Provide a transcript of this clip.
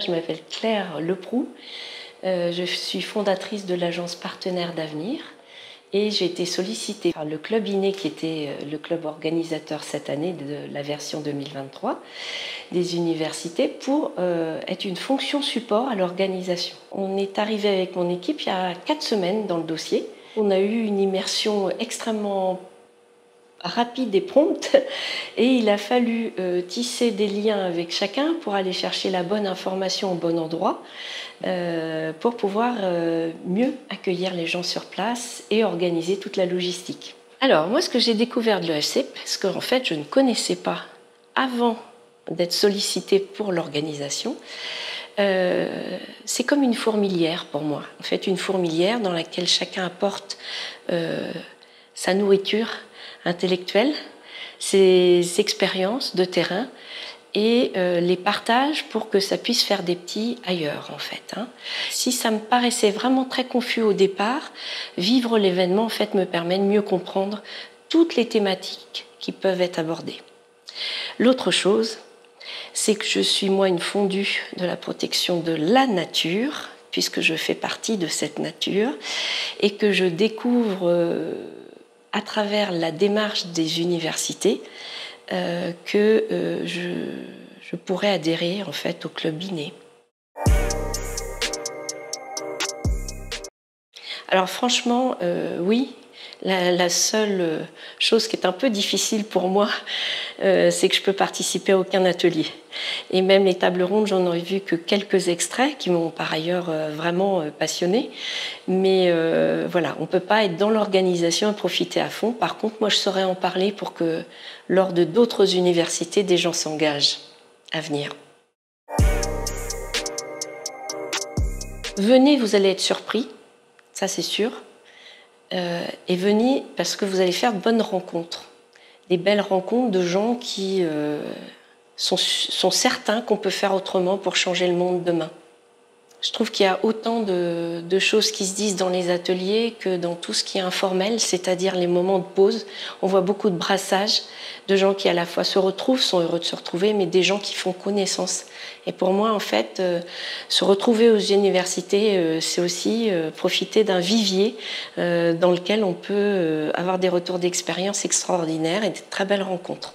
Je m'appelle Claire Leproux, je suis fondatrice de l'agence Partenaires d'Avenir et j'ai été sollicitée par le Club Inné qui était le club organisateur cette année de la version 2023 des universités pour être une fonction support à l'organisation. On est arrivé avec mon équipe il y a 4 semaines dans le dossier. On a eu une immersion extrêmement rapide et prompte et il a fallu tisser des liens avec chacun pour aller chercher la bonne information au bon endroit pour pouvoir mieux accueillir les gens sur place et organiser toute la logistique. Alors moi ce que j'ai découvert de l'EHC, parce qu'en fait je ne connaissais pas avant d'être sollicitée pour l'organisation, c'est comme une fourmilière pour moi. En fait une fourmilière dans laquelle chacun apporte sa nourriture intellectuelle, ses expériences de terrain et les partages pour que ça puisse faire des petits ailleurs en fait. Si ça me paraissait vraiment très confus au départ, vivre l'événement en fait me permet de mieux comprendre toutes les thématiques qui peuvent être abordées. L'autre chose, c'est que je suis moi une fondue de la protection de la nature, puisque je fais partie de cette nature et que je découvre à travers la démarche des universités que je pourrais adhérer en fait au Club Inné. Alors franchement, oui. La seule chose qui est un peu difficile pour moi, c'est que je peux participer à aucun atelier. Et même les tables rondes, j'en aurais vu que quelques extraits qui m'ont par ailleurs vraiment passionnée. Mais voilà, on ne peut pas être dans l'organisation et profiter à fond. Par contre, moi, je saurais en parler pour que lors de d'autres universités, des gens s'engagent à venir. Venez, vous allez être surpris, ça c'est sûr. Et venez parce que vous allez faire de bonnes rencontres, des belles rencontres de gens qui sont certains qu'on peut faire autrement pour changer le monde demain. Je trouve qu'il y a autant de choses qui se disent dans les ateliers que dans tout ce qui est informel, c'est-à-dire les moments de pause. On voit beaucoup de brassages, de gens qui à la fois se retrouvent, sont heureux de se retrouver, mais des gens qui font connaissance. Et pour moi, en fait, se retrouver aux universités, c'est aussi profiter d'un vivier dans lequel on peut avoir des retours d'expérience extraordinaires et de très belles rencontres.